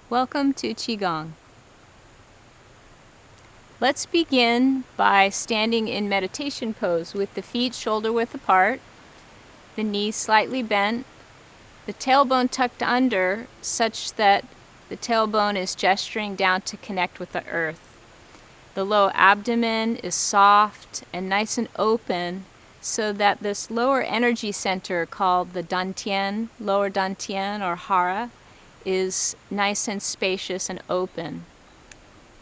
Welcome to Qigong. Let's begin by standing in meditation pose with the feet shoulder width apart, the knees slightly bent, the tailbone tucked under such that the tailbone is gesturing down to connect with the earth. The low abdomen is soft and nice and open so that this lower energy center called the dantian, lower dantian or hara, is nice and spacious and open.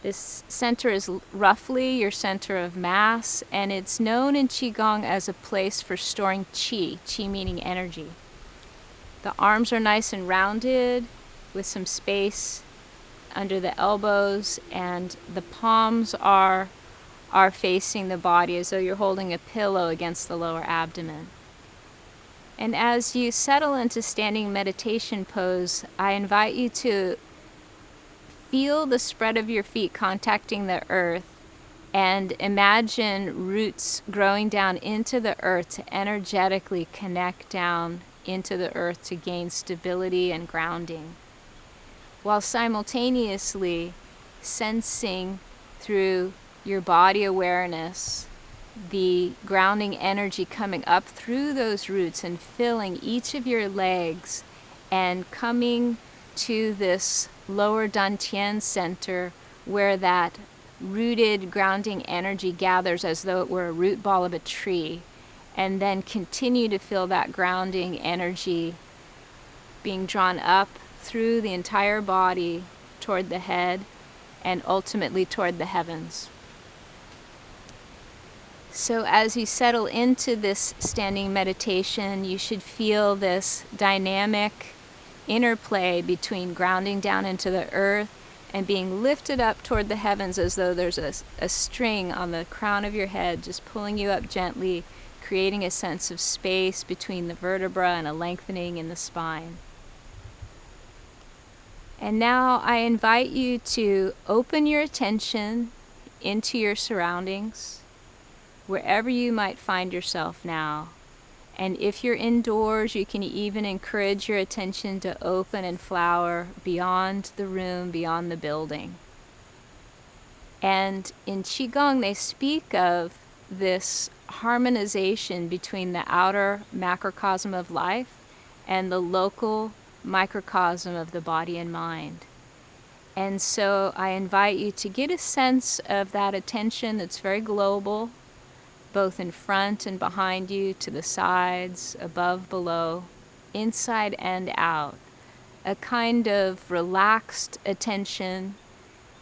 This center is roughly your center of mass, and it's known in Qigong as a place for storing qi, qi meaning energy. The arms are nice and rounded with some space under the elbows, and the palms are facing the body as though you're holding a pillow against the lower abdomen. And as you settle into standing meditation pose, I invite you to feel the spread of your feet contacting the earth and imagine roots growing down into the earth to energetically connect down into the earth to gain stability and grounding, while simultaneously sensing through your body awareness the grounding energy coming up through those roots and filling each of your legs and coming to this lower dantian center where that rooted grounding energy gathers as though it were a root ball of a tree, and then continue to feel that grounding energy being drawn up through the entire body toward the head and ultimately toward the heavens. So as you settle into this standing meditation, you should feel this dynamic interplay between grounding down into the earth and being lifted up toward the heavens as though there's a string on the crown of your head just pulling you up gently, creating a sense of space between the vertebra and a lengthening in the spine. And now I invite you to open your attention into your surroundings, wherever you might find yourself now. And if you're indoors, you can even encourage your attention to open and flower beyond the room, beyond the building. And in Qigong, they speak of this harmonization between the outer macrocosm of life and the local microcosm of the body and mind. And so I invite you to get a sense of that attention that's very global, both in front and behind you, to the sides, above, below, inside and out. A kind of relaxed attention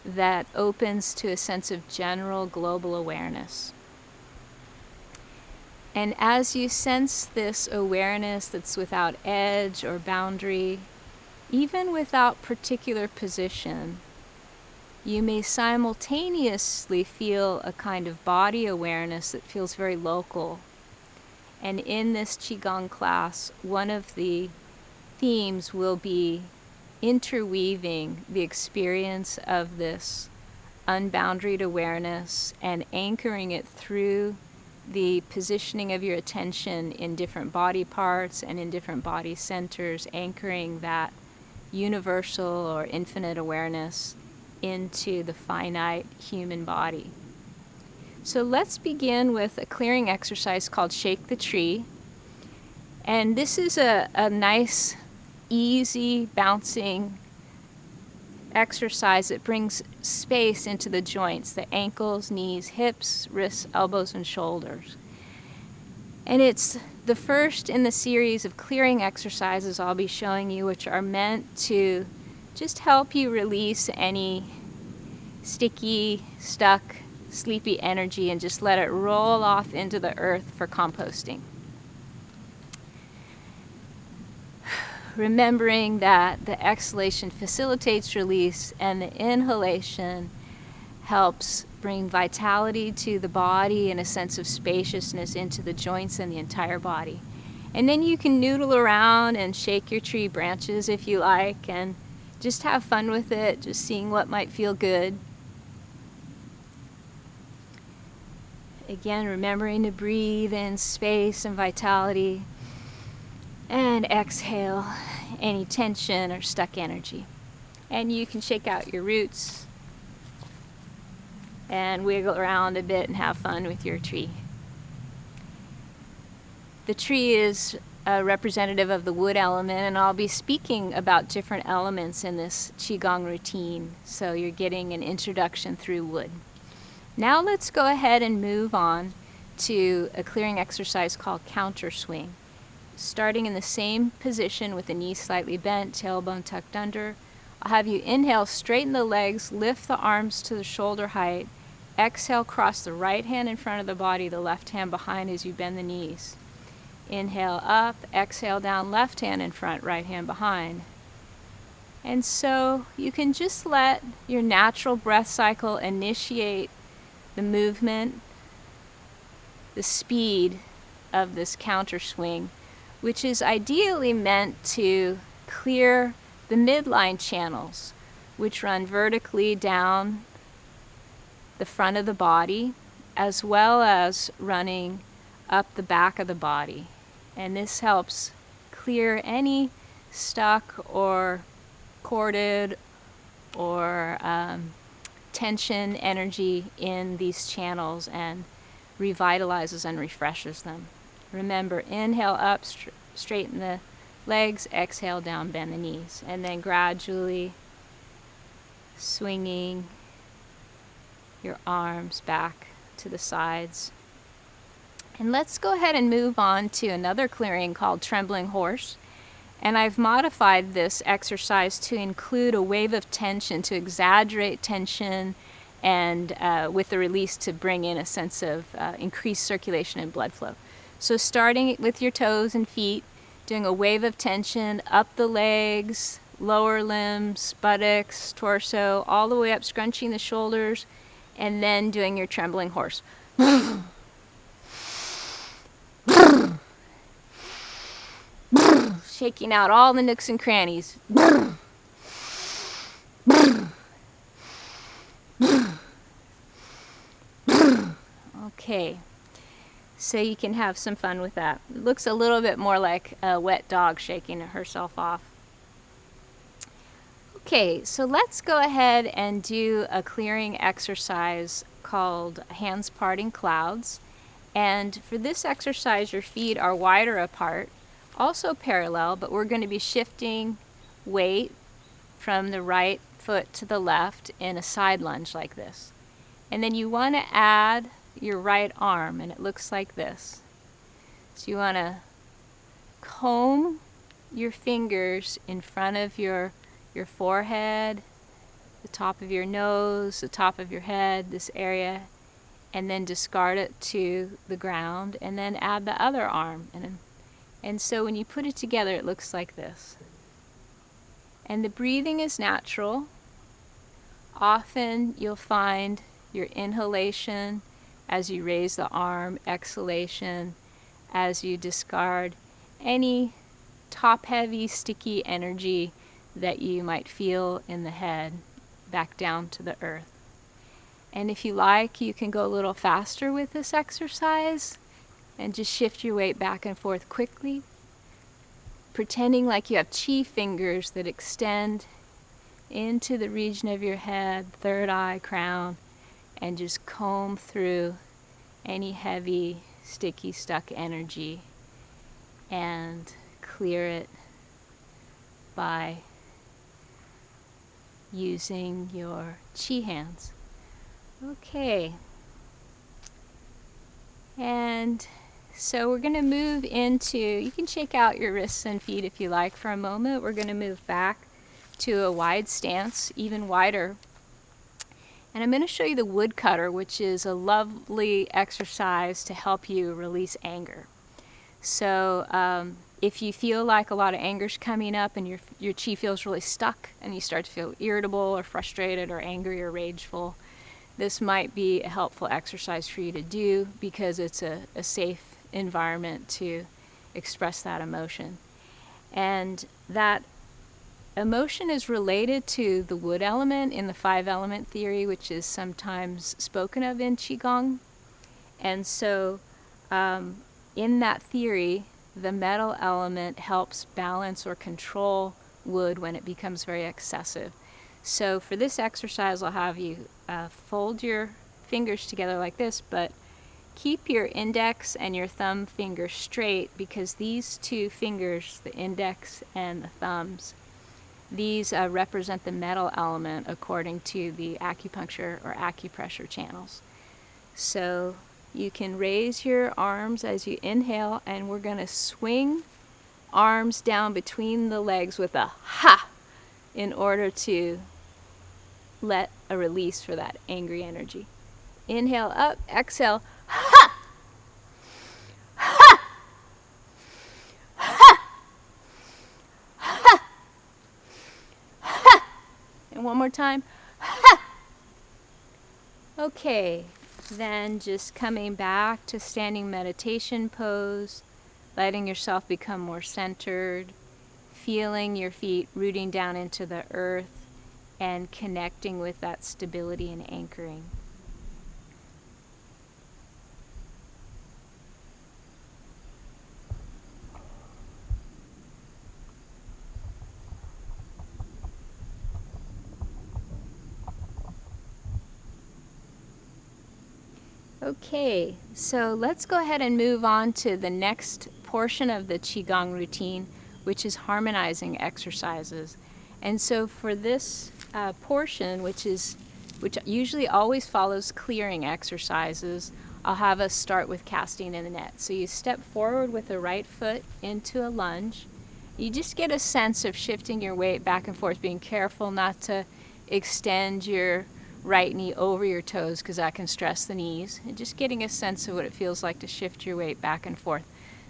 that opens to a sense of general global awareness. And as you sense this awareness that's without edge or boundary, even without particular position, you may simultaneously feel a kind of body awareness that feels very local. And in this Qigong class, one of the themes will be interweaving the experience of this unboundaried awareness and anchoring it through the positioning of your attention in different body parts and in different body centers, anchoring that universal or infinite awareness into the finite human body. So let's begin with a clearing exercise called Shake the Tree. And this is a nice, easy, bouncing exercise that brings space into the joints, the ankles, knees, hips, wrists, elbows, and shoulders. And it's the first in the series of clearing exercises I'll be showing you, which are meant to just help you release any sticky, stuck, sleepy energy and just let it roll off into the earth for composting. Remembering that the exhalation facilitates release and the inhalation helps bring vitality to the body and a sense of spaciousness into the joints and the entire body. And then you can noodle around and shake your tree branches if you like, and just have fun with it, just seeing what might feel good. Again, remembering to breathe in space and vitality, and exhale any tension or stuck energy. And you can shake out your roots and wiggle around a bit and have fun with your tree. The tree is representative of the wood element, and I'll be speaking about different elements in this Qigong routine, so you're getting an introduction through wood. Now let's go ahead and move on to a clearing exercise called counter swing. Starting in the same position with the knees slightly bent, tailbone tucked under. I'll have you inhale, straighten the legs, lift the arms to the shoulder height. Exhale, cross the right hand in front of the body, the left hand behind as you bend the knees. Inhale up, exhale down, left hand in front, right hand behind. And so you can just let your natural breath cycle initiate the movement, the speed of this counter swing, which is ideally meant to clear the midline channels, which run vertically down the front of the body, as well as running up the back of the body. And this helps clear any stuck or corded or tension energy in these channels and revitalizes and refreshes them. Remember, inhale up, straighten the legs, exhale down, bend the knees, and then gradually swinging your arms back to the sides. And let's go ahead and move on to another clearing called trembling horse. And I've modified this exercise to include a wave of tension, to exaggerate tension, and with the release to bring in a sense of increased circulation and blood flow. So starting with your toes and feet, doing a wave of tension up the legs, lower limbs, buttocks, torso, all the way up, scrunching the shoulders, and then doing your trembling horse. Shaking out all the nooks and crannies. Okay, so you can have some fun with that. It looks a little bit more like a wet dog shaking herself off. Okay, so let's go ahead and do a clearing exercise called hands parting clouds. And for this exercise, your feet are wider apart, also parallel, but we're going to be shifting weight from the right foot to the left in a side lunge like this. And then you want to add your right arm, and it looks like this. So you want to comb your fingers in front of your forehead, the top of your nose, the top of your head, this area, and then discard it to the ground, and then add the other arm. And so when you put it together, it looks like this. And the breathing is natural. Often you'll find your inhalation as you raise the arm, exhalation as you discard any top-heavy, sticky energy that you might feel in the head back down to the earth. And if you like, you can go a little faster with this exercise and just shift your weight back and forth quickly, pretending like you have chi fingers that extend into the region of your head, third eye, crown, and just comb through any heavy, sticky, stuck energy and clear it by using your chi hands. Okay. And so we're going to move into, you can shake out your wrists and feet if you like for a moment. We're going to move back to a wide stance, even wider. And I'm going to show you the woodcutter, which is a lovely exercise to help you release anger. So if you feel like a lot of anger's coming up and your chi feels really stuck and you start to feel irritable or frustrated or angry or rageful, this might be a helpful exercise for you to do because it's a safe environment to express that emotion. And that emotion is related to the wood element in the 5-element theory, which is sometimes spoken of in Qigong. And so in that theory, the metal element helps balance or control wood when it becomes very excessive. So for this exercise, I'll have you fold your fingers together like this, but keep your index and your thumb finger straight, because these two fingers, the index and the thumbs, these represent the metal element according to the acupuncture or acupressure channels. So you can raise your arms as you inhale, and we're going to swing arms down between the legs with a ha in order to let a release for that angry energy. Inhale up, exhale, ha! Ha! Ha! Ha! Ha! And one more time. Ha! Okay, then just coming back to standing meditation pose, letting yourself become more centered, feeling your feet rooting down into the earth, and connecting with that stability and anchoring. Okay, so let's go ahead and move on to the next portion of the Qigong routine, which is harmonizing exercises. And so for this portion, which usually always follows clearing exercises, I'll have us start with casting in the net. So you step forward with the right foot into a lunge. You just get a sense of shifting your weight back and forth, being careful not to extend your right knee over your toes, because that can stress the knees, and just getting a sense of what it feels like to shift your weight back and forth.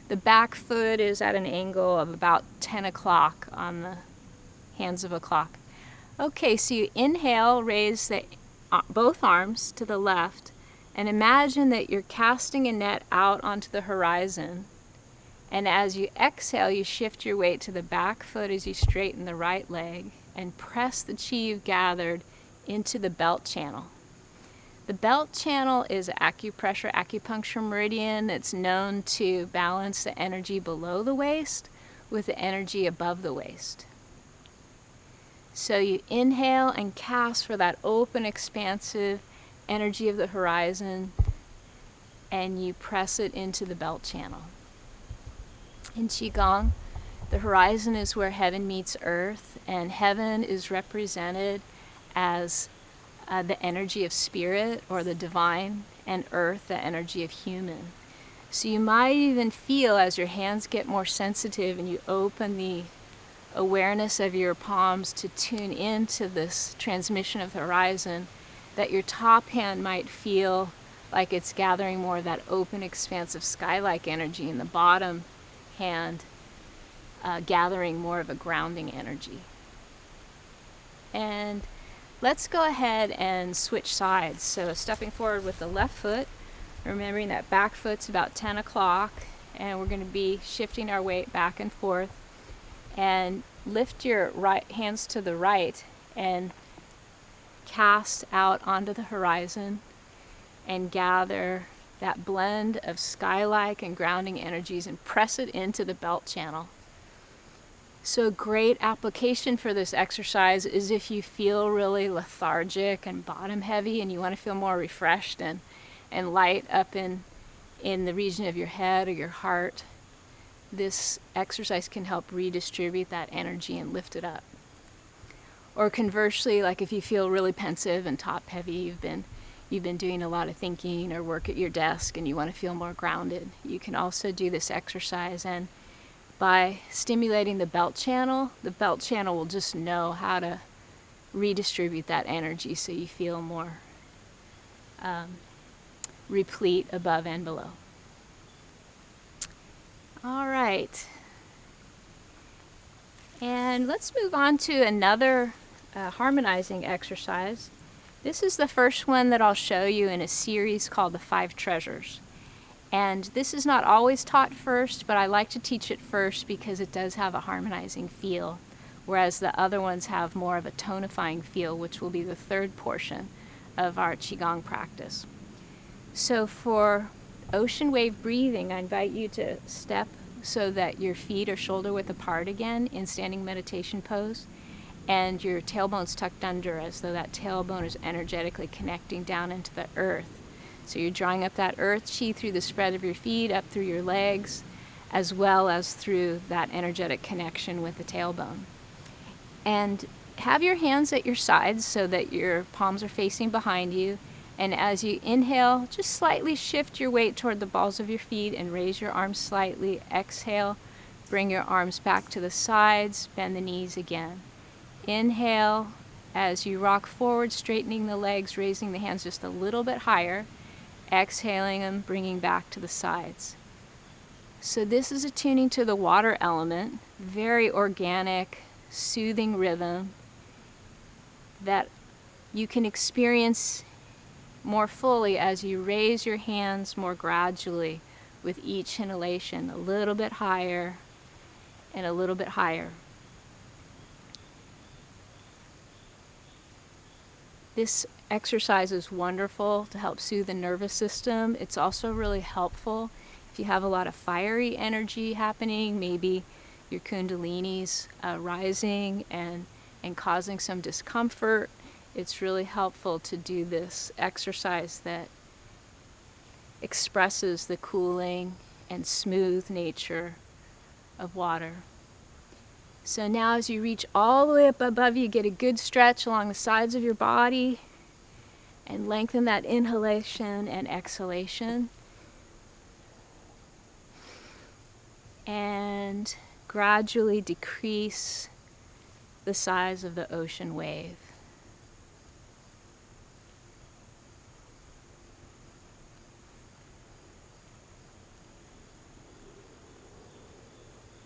The back foot is at an angle of about 10 o'clock on the hands of a clock. Okay, so you inhale, raise both arms to the left, and imagine that you're casting a net out onto the horizon. And as you exhale, you shift your weight to the back foot as you straighten the right leg and press the chi you've gathered into the belt channel. The belt channel is an acupuncture meridian that's known to balance the energy below the waist with the energy above the waist. So you inhale and cast for that open, expansive energy of the horizon, and you press it into the belt channel. In Qigong, the horizon is where heaven meets earth, and heaven is represented as the energy of spirit or the divine, and earth, the energy of human. So you might even feel, as your hands get more sensitive and you open the awareness of your palms to tune into this transmission of the horizon, that your top hand might feel like it's gathering more of that open, expansive sky-like energy, and the bottom hand gathering more of a grounding energy. And let's go ahead and switch sides. So stepping forward with the left foot, remembering that back foot's about 10 o'clock, and we're going to be shifting our weight back and forth. And lift your right hands to the right and cast out onto the horizon and gather that blend of sky-like and grounding energies and press it into the belt channel. So a great application for this exercise is if you feel really lethargic and bottom heavy and you want to feel more refreshed and light up in the region of your head or your heart. This exercise can help redistribute that energy and lift it up. Or conversely, like if you feel really pensive and top heavy, you've been doing a lot of thinking or work at your desk and you want to feel more grounded, you can also do this exercise, and by stimulating the belt channel will just know how to redistribute that energy so you feel more replete above and below. All right. And let's move on to another harmonizing exercise. This is the first one that I'll show you in a series called the 5 Treasures. And this is not always taught first, but I like to teach it first because it does have a harmonizing feel, whereas the other ones have more of a tonifying feel, which will be the third portion of our Qigong practice. So for ocean wave breathing, I invite you to step so that your feet are shoulder width apart again in standing meditation pose. and your tailbone's tucked under as though that tailbone is energetically connecting down into the earth. So you're drawing up that earth chi through the spread of your feet, up through your legs, as well as through that energetic connection with the tailbone. And have your hands at your sides so that your palms are facing behind you. And as you inhale, just slightly shift your weight toward the balls of your feet and raise your arms slightly. Exhale, bring your arms back to the sides, bend the knees again. Inhale, as you rock forward, straightening the legs, raising the hands just a little bit higher. Exhaling them, bringing back to the sides. So this is attuning to the water element, very organic, soothing rhythm that you can experience more fully as you raise your hands more gradually with each inhalation, a little bit higher and a little bit higher. This exercise is wonderful to help soothe the nervous system. It's also really helpful if you have a lot of fiery energy happening, maybe your kundalini's rising and causing some discomfort. It's really helpful to do this exercise that expresses the cooling and smooth nature of water. So now as you reach all the way up above you, get a good stretch along the sides of your body and lengthen that inhalation and exhalation. And gradually decrease the size of the ocean wave.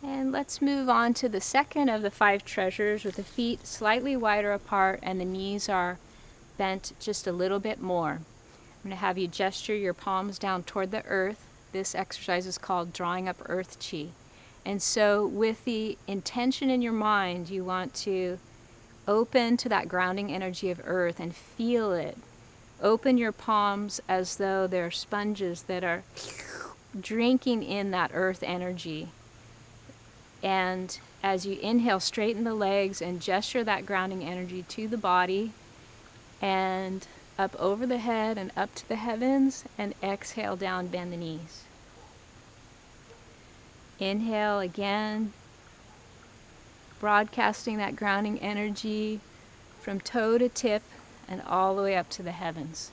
And let's move on to the second of the 5 treasures, with the feet slightly wider apart and the knees are bent just a little bit more. I'm going to have you gesture your palms down toward the earth. This exercise is called drawing up earth chi. And so with the intention in your mind, you want to open to that grounding energy of earth and feel it. Open your palms as though they're sponges that are drinking in that earth energy. And as you inhale, straighten the legs and gesture that grounding energy to the body and up over the head and up to the heavens, and exhale down, bend the knees. Inhale again, broadcasting that grounding energy from toe to tip and all the way up to the heavens.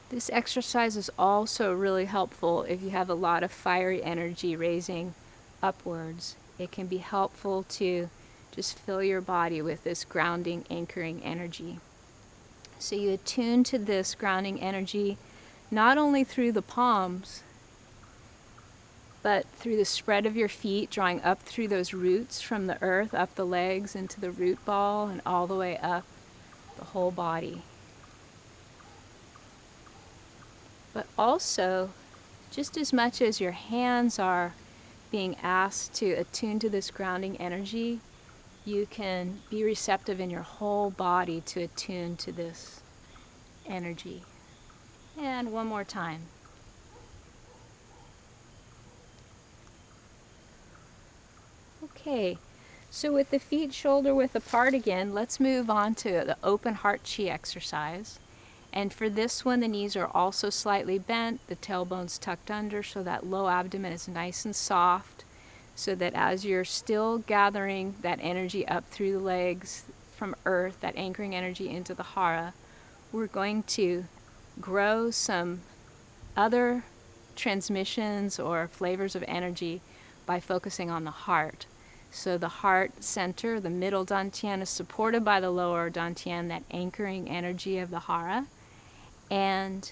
This exercise is also really helpful if you have a lot of fiery energy raising upwards. It can be helpful to just fill your body with this grounding, anchoring energy. So you attune to this grounding energy not only through the palms, but through the spread of your feet, drawing up through those roots from the earth, up the legs into the root ball, and all the way up the whole body. But also, just as much as your hands are being asked to attune to this grounding energy, you can be receptive in your whole body to attune to this energy. And one more time. Okay, so with the feet shoulder width apart again, let's move on to the open heart chi exercise. And for this one, the knees are also slightly bent, the tailbone's tucked under so that low abdomen is nice and soft, so that as you're still gathering that energy up through the legs from earth, that anchoring energy into the hara, we're going to grow some other transmissions or flavors of energy by focusing on the heart. So the heart center, the middle dantian, is supported by the lower dantian, that anchoring energy of the hara. And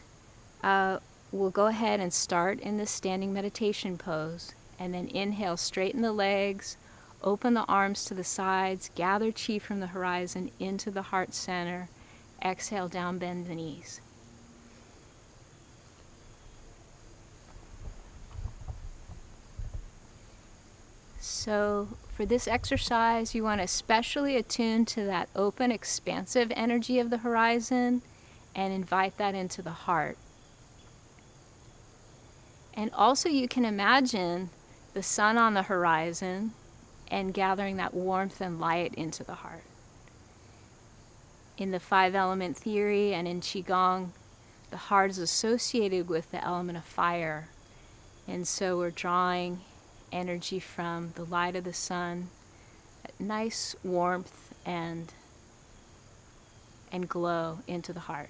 we'll go ahead and start in this standing meditation pose. And then inhale, straighten the legs, open the arms to the sides, gather chi from the horizon into the heart center. Exhale, down, bend the knees. So for this exercise, you want to especially attune to that open, expansive energy of the horizon and invite that into the heart. And also you can imagine the sun on the horizon and gathering that warmth and light into the heart. In the 5-element theory and in Qigong, the heart is associated with the element of fire. And so we're drawing energy from the light of the sun, that nice warmth and glow into the heart.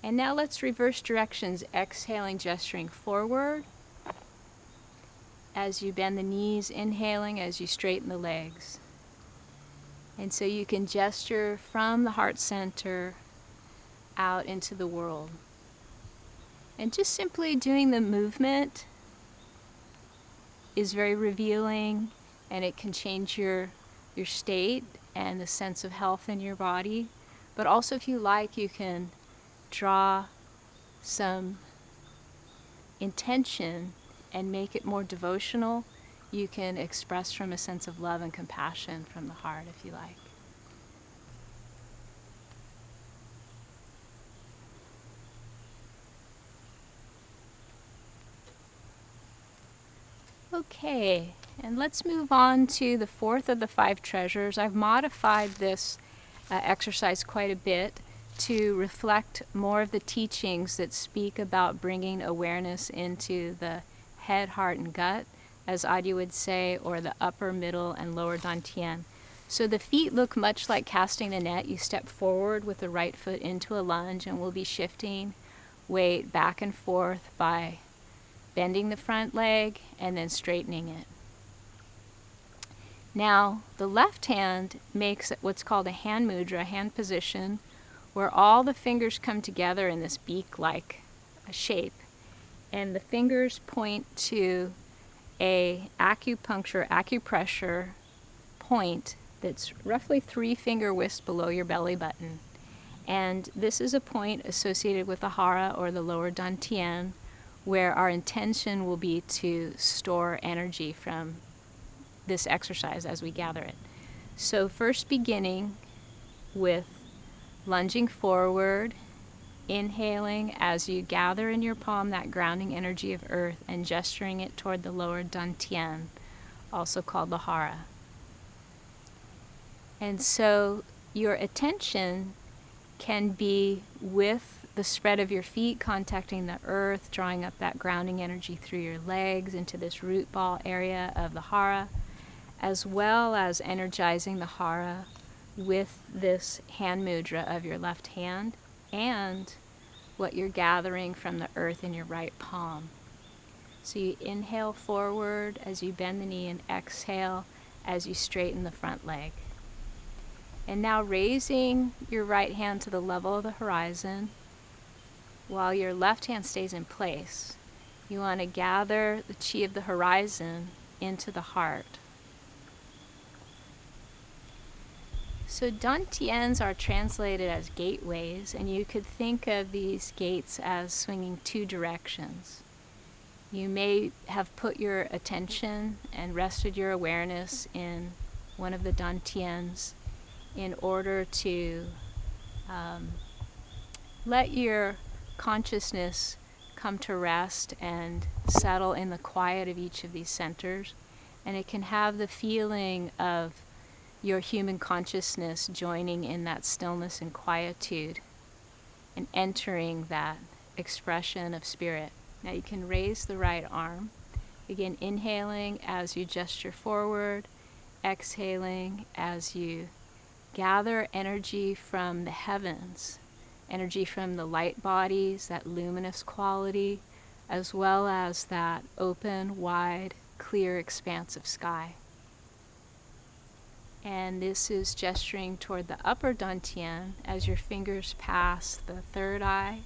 And now let's reverse directions, exhaling, gesturing forward. As you bend the knees, inhaling as you straighten the legs. And so you can gesture from the heart center out into the world. And just simply doing the movement is very revealing, and it can change your state and the sense of health in your body. But also, if you like, you can draw some intention and make it more devotional. You can express from a sense of love and compassion from the heart, if you like. Okay, and let's move on to the fourth of the 5 treasures. I've modified this exercise quite a bit to reflect more of the teachings that speak about bringing awareness into the head, heart, and gut, as Adi would say, or the upper, middle, and lower dantian. So the feet look much like casting a net. You step forward with the right foot into a lunge, and we'll be shifting weight back and forth by bending the front leg and then straightening it. Now, the left hand makes what's called a hand mudra, hand position, where all the fingers come together in this beak-like shape. And the fingers point to a acupressure point that's roughly 3 finger widths below your belly button. And this is a point associated with the hara, or the lower dantian, where our intention will be to store energy from this exercise as we gather it. So first beginning with lunging forward, inhaling as you gather in your palm that grounding energy of earth and gesturing it toward the lower dantian, also called the hara. And so your attention can be with the spread of your feet, contacting the earth, drawing up that grounding energy through your legs into this root ball area of the hara, as well as energizing the hara with this hand mudra of your left hand and what you're gathering from the earth in your right palm. So you inhale forward as you bend the knee and exhale as you straighten the front leg. And now raising your right hand to the level of the horizon while your left hand stays in place. You want to gather the chi of the horizon into the heart. So dantians are translated as gateways, and you could think of these gates as swinging 2 directions. You may have put your attention and rested your awareness in one of the dantians in order to let your consciousness come to rest and settle in the quiet of each of these centers. And it can have the feeling of your human consciousness joining in that stillness and quietude and entering that expression of spirit. Now you can raise the right arm. Again, inhaling as you gesture forward, exhaling as you gather energy from the heavens, energy from the light bodies, that luminous quality, as well as that open, wide, clear expanse of sky. And this is gesturing toward the upper dantian as your fingers pass the third eye,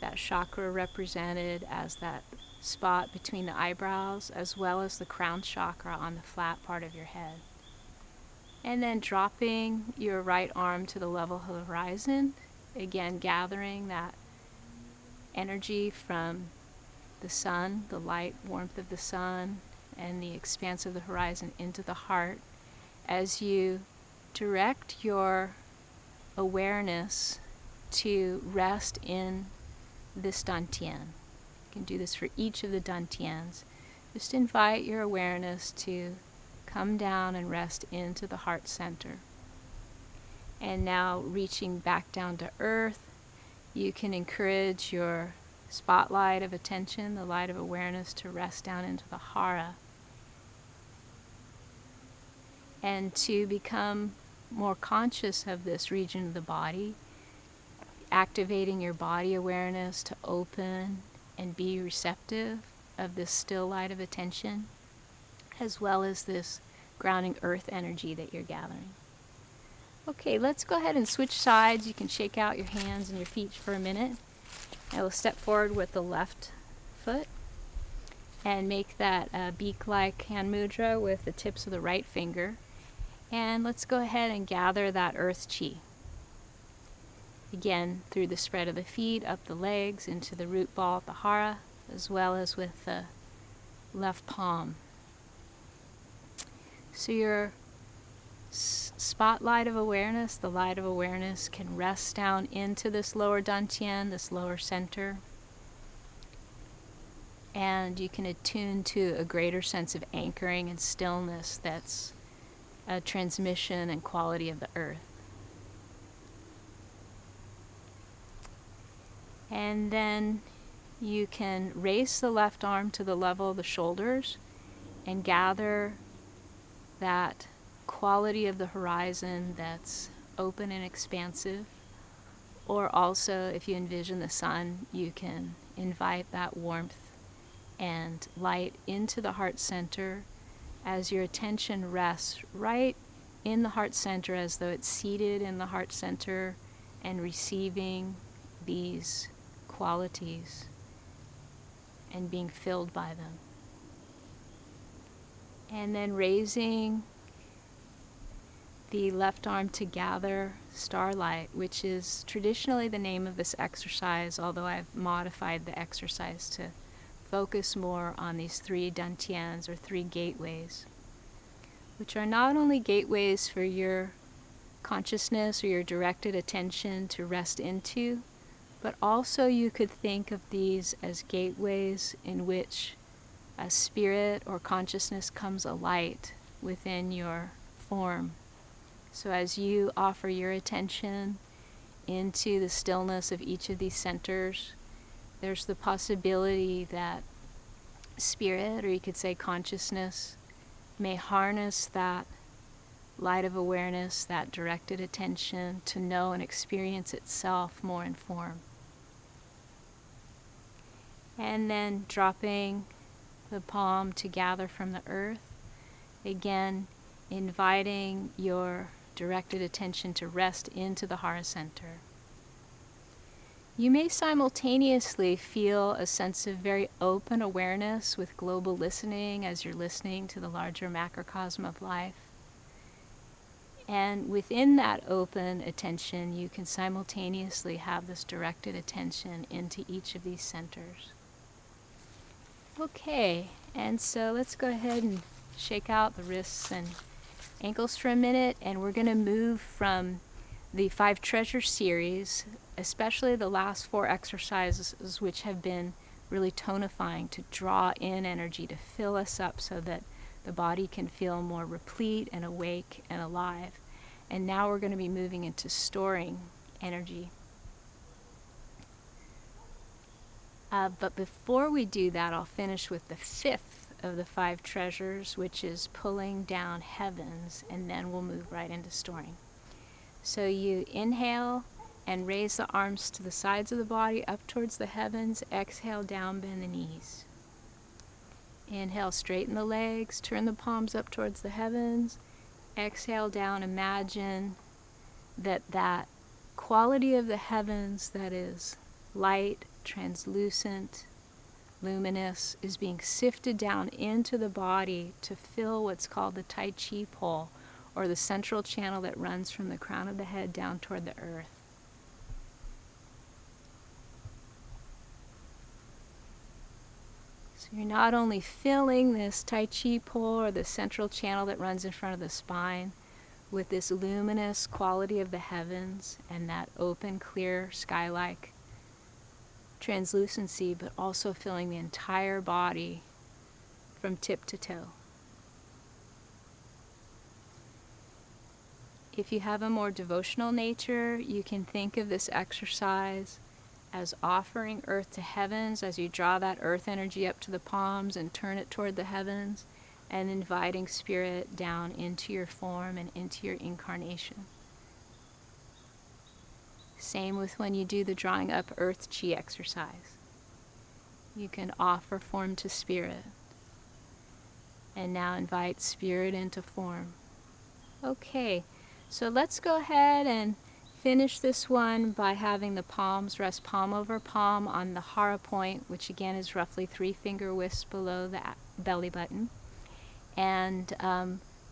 that chakra represented as that spot between the eyebrows, as well as the crown chakra on the flat part of your head. And then dropping your right arm to the level of the horizon, again gathering that energy from the sun, the light warmth of the sun, and the expanse of the horizon into the heart as you direct your awareness to rest in this dantian. You can do this for each of the dantians. Just invite your awareness to come down and rest into the heart center. And now reaching back down to earth, you can encourage your spotlight of attention, the light of awareness, to rest down into the hara. And to become more conscious of this region of the body, activating your body awareness to open and be receptive of this still light of attention, as well as this grounding earth energy that you're gathering. Okay, let's go ahead and switch sides. You can shake out your hands and your feet for a minute. I will step forward with the left foot and make that beak-like hand mudra with the tips of the right finger. And let's go ahead and gather that earth chi. Again, through the spread of the feet, up the legs, into the root ball at the hara, as well as with the left palm. So your spotlight of awareness, the light of awareness, can rest down into this lower dantian, this lower center. And you can attune to a greater sense of anchoring and stillness that's a transmission and quality of the earth. And then you can raise the left arm to the level of the shoulders and gather that quality of the horizon that's open and expansive. Or also, if you envision the sun, you can invite that warmth and light into the heart center as your attention rests right in the heart center, as though it's seated in the heart center and receiving these qualities and being filled by them. And then raising the left arm to gather starlight, which is traditionally the name of this exercise, although I've modified the exercise to focus more on these three dantians, or three gateways, which are not only gateways for your consciousness or your directed attention to rest into, but also you could think of these as gateways in which a spirit or consciousness comes alight within your form. So as you offer your attention into the stillness of each of these centers, there's the possibility that spirit, or you could say consciousness, may harness that light of awareness, that directed attention, to know and experience itself more in form. And then dropping the palm to gather from the earth, again inviting your directed attention to rest into the hara center. You may simultaneously feel a sense of very open awareness with global listening as you're listening to the larger macrocosm of life. And within that open attention, you can simultaneously have this directed attention into each of these centers. Okay, and so let's go ahead and shake out the wrists and ankles for a minute, and we're going to move from the 5 treasure series, especially the last 4 exercises, which have been really tonifying to draw in energy, to fill us up so that the body can feel more replete and awake and alive. And now we're going to be moving into storing energy. But before we do that, I'll finish with the 5th of the 5 treasures, which is pulling down heavens, and then we'll move right into storing. So you inhale and raise the arms to the sides of the body, up towards the heavens. Exhale, down, bend the knees. Inhale, straighten the legs, turn the palms up towards the heavens. Exhale, down. Imagine that quality of the heavens that is light, translucent, luminous, is being sifted down into the body to fill what's called the Tai Chi pole, or the central channel that runs from the crown of the head down toward the earth. So you're not only filling this Tai Chi pole, or the central channel that runs in front of the spine, with this luminous quality of the heavens and that open, clear, sky-like translucency, but also filling the entire body from tip to toe. If you have a more devotional nature, you can think of this exercise as offering earth to heavens as you draw that earth energy up to the palms and turn it toward the heavens, and inviting spirit down into your form and into your incarnation. Same with when you do the drawing up earth chi exercise. You can offer form to spirit. And now invite spirit into form. Okay, so let's go ahead and finish this one by having the palms rest palm over palm on the hara point, which again is roughly 3 finger widths below the belly button. And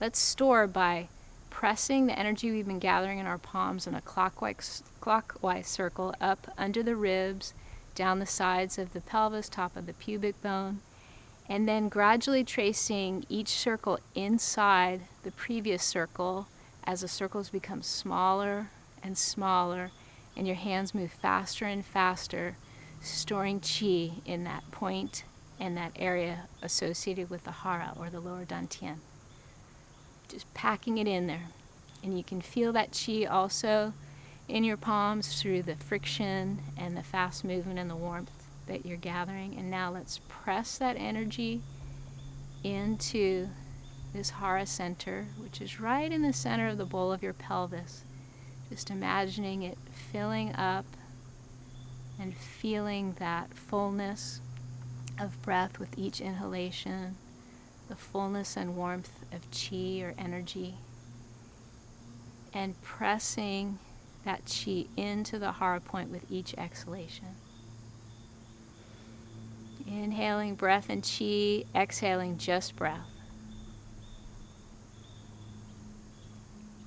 let's store by pressing the energy we've been gathering in our palms in a clockwise circle up under the ribs, down the sides of the pelvis, top of the pubic bone, and then gradually tracing each circle inside the previous circle as the circles become smaller and smaller, and your hands move faster and faster, storing chi in that point and that area associated with the hara or the lower dantian. Just packing it in there. And you can feel that chi also in your palms through the friction and the fast movement and the warmth that you're gathering. And now let's press that energy into this hara center, which is right in the center of the bowl of your pelvis. Just imagining it filling up and feeling that fullness of breath with each inhalation, the fullness and warmth of chi or energy, and pressing that chi into the hara point with each exhalation. Inhaling breath and chi, exhaling just breath.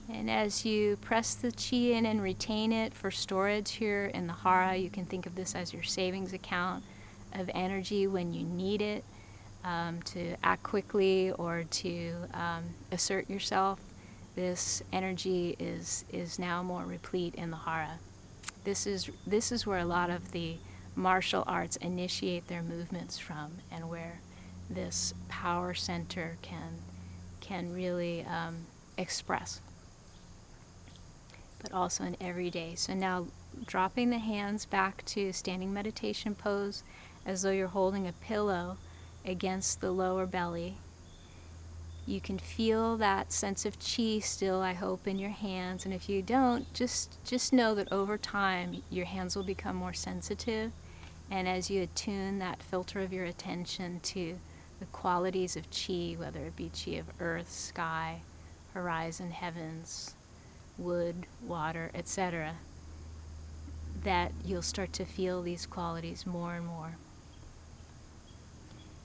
And as you press the chi in and retain it for storage here in the hara, you can think of this as your savings account of energy when you need it to act quickly or to assert yourself. This energy is now more replete in the hara. This is where a lot of the martial arts initiate their movements from, and where this power center can really express, but also in everyday. So now dropping the hands back to standing meditation pose as though you're holding a pillow against the lower belly. You can feel that sense of chi still, I hope, in your hands. And if you don't, just know that over time your hands will become more sensitive. And as you attune that filter of your attention to the qualities of chi, whether it be chi of earth, sky, horizon, heavens, wood, water, etc., that you'll start to feel these qualities more and more.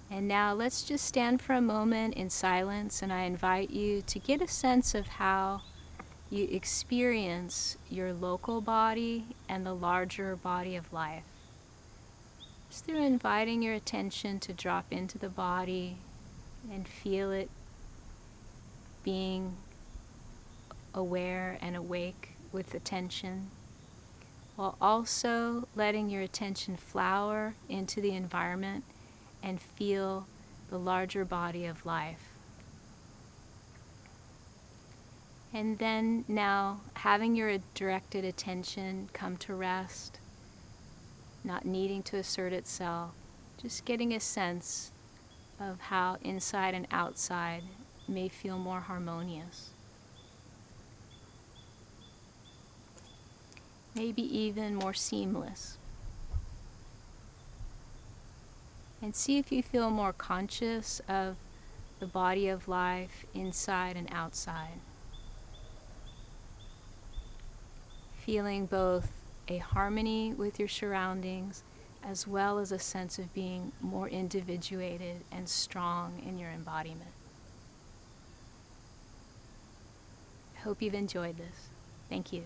And now let's just stand for a moment in silence, and I invite you to get a sense of how you experience your local body and the larger body of life. Just through inviting your attention to drop into the body and feel it being aware and awake with attention, while also letting your attention flower into the environment and feel the larger body of life. And then now, having your directed attention come to rest, not needing to assert itself, just getting a sense of how inside and outside may feel more harmonious. Maybe even more seamless. And see if you feel more conscious of the body of life inside and outside. Feeling both a harmony with your surroundings as well as a sense of being more individuated and strong in your embodiment. I hope you've enjoyed this. Thank you.